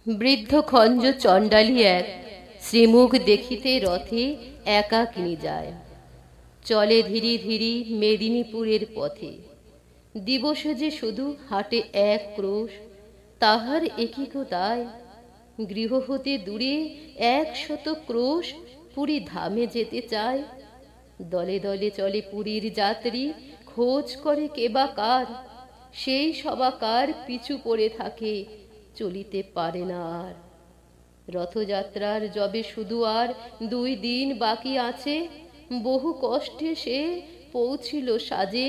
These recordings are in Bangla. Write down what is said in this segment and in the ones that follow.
বৃদ্ধ খঞ্জ চণ্ডালী এক শ্রীমুখ দেখিতে রথে একাকিনী যায়। চলে ধীরে ধীরে মেদিনীপুরের পথে। দিবসে যে শুধু হাটে এক ক্রোশ, তাহার একিক দায়। গৃহ হতে দূরে 100 ক্রোশ পুরী ধামে যেতে চায়। দলে দলে চলে পুরীর যাত্রী, খোঁজ করে কেবা কার। সেই সবাকার পিছু পড়ে থাকে, চলিতে পারে না আর। রথযাত্রার যবে শুধু আর 2 দিন বাকি আছে, বহু কষ্টে সে পৌঁছিল সাজে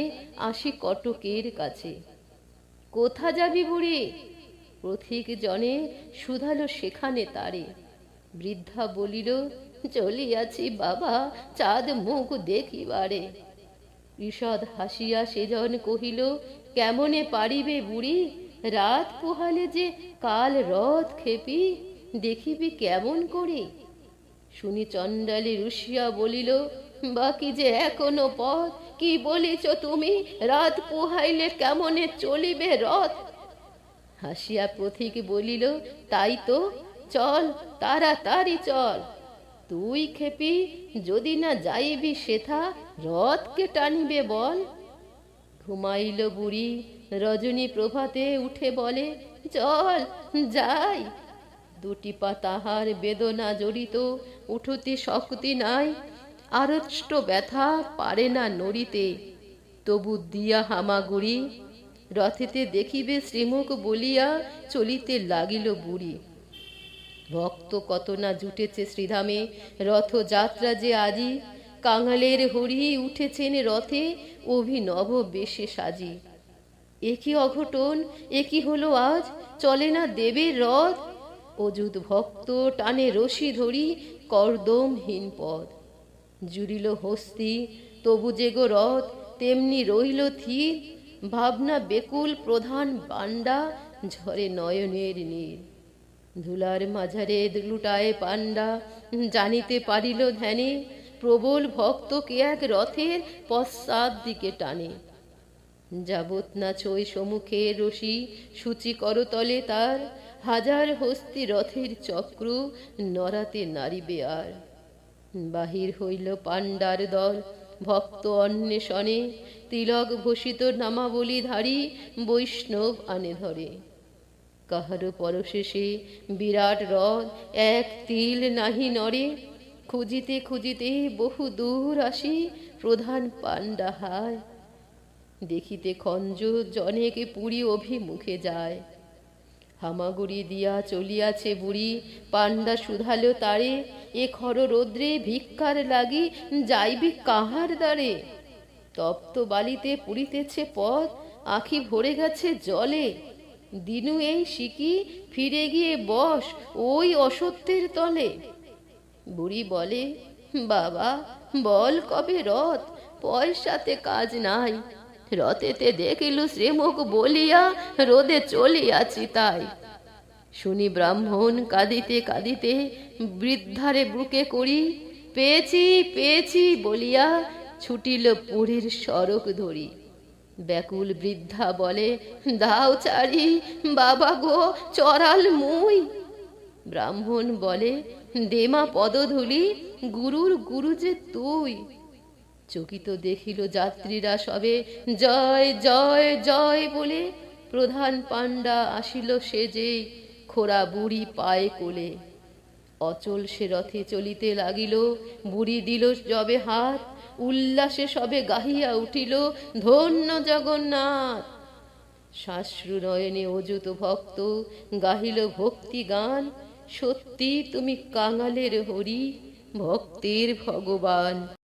80 কটকের কাছে। কোথা যাবি বুড়ি? পথিক জনে শুধালো সেখানে তারে। বৃদ্ধা বলিল, চলিয়াছি বাবা চাঁদ মুখ দেখিবারে। ঈষৎ হাসিয়া সেজন কহিল, কেমনে পারিবে বুড়ি? রাত পোহালে যে কাল রথ খেপি, দেখিবি কেমন করে? শুনি চণ্ডালী রুষিয়া বলিল, বাকি যে এখনো পথ। কি বলিছ তুমি? রাত পোহাইলে কেমনে চলিবে রথ? হাসিয়া পথিক বলিল, তাই তো, চল তাড়াতাড়ি চল। তুই খেপি, যদি না যাইবি সেথা, রথকে টানিবে বল। ঘুমাইল বুড়ি, রজনী প্রভাতে উঠে বলে, চল যাই। 2টি পা তাহার বেদনা জড়িত, উঠতে শক্তি নাই। আড়ষ্ট ব্যথা পারে না নড়িতে, তবু দিয়া হামাগুড়ি। রথেতে দেখিবে শ্রীমুখ বলিয়া চলিতে লাগিল বুড়ি। ভক্ত কত না জুটেছে শ্রীধামে, রথযাত্রা যে আজি। কাঙালের হরি উঠেছেন রথে, অভিনব বেশে সাজি। একই অঘটন, একই হলো আজ, চলে না দেবের রথ। অযুত ভক্ত টানে রশি ধরি, কর্দমহীন পথ। জুড়িল হস্তি, তবু যে গো রথ তেমনি রইল থির। ভাবনা বেকুল প্রধান পাণ্ডা, ঝরে নয়নের নীর। ধুলার মাঝারে লুটায় পাণ্ডা, জানিতে পারিল ধ্যানে। প্রবল ভক্ত কে এক রথের পশ্চাৎ দিকে টানে। যাবত না ছই সম্মুখের রশি, সূচি করতলে তার। হাজার হস্তি রথের চক্র, নড়াতে নারিবে আর। বাহির হইল পাণ্ডার দল, ভক্ত অন্বেষণে। তিলক ভূষিত নামাবলীধারী, বৈষ্ণব আনে ধরে। কাহারো পরশেষে বিরাট রথ, এক তিল নাহি নড়ে। খুঁজিতে খুঁজিতে বহু দূর আসি, প্রধান পাণ্ডা হায়। দেখিতে খঞ্জ জনেক পুরী অভিমুখে যায়। হামাগুড়ি দিয়া চলিয়াছে বুড়ি, পাণ্ডা শুধালো তারে। এ খর রৌদ্রে ভিক্ষার লাগি, যাইবি কাহার দ্বারে? তপ্ত বালিতে পুরিতেছে পথ, আঁখি ভরে গেছে জলে। দিনু এই সিকি, ফিরে গিয়ে বস ওই অসত্যের তলে। বুড়ি বলে, বাবা বল কবে রথ? পয়সাতে কাজ নাই। রথেতে দেখিল শ্রীমুখ বলিয়া, রোদে চলিয়াছি তাই। শুনি ব্রাহ্মণ কাঁদিতে কাঁদিতে, বৃদ্ধারে বুকে করি। পেয়েছি পেয়েছি বলিয়া, ছুটিল পুরীর সড়ক ধরি। ব্যাকুল বৃদ্ধা বলে, দাও চারি বাবা গো, চড়াল মুই। ব্রাহ্মণ বলে, দেমা পদধূলি, গুরুর গুরু যে তুই। চকিত দেখিল যাত্রীরা সবে, জয় জয় জয় বলে। প্রধান পাণ্ডা আসিল সেজে, খোড়া বুড়ি পায়ে কোলে। অচল সে রথে চলিতে লাগিল, বুড়ি দিল যবে হাত। উল্লাসে সবে গাহিয়া উঠিল, ধন্য জগন্নাথ। শ্বাশ্রু নয়নে অযুত ভক্ত গাহিল ভক্তি গান। সত্যি তুমি কাঙালের হরি, ভক্তের ভগবান।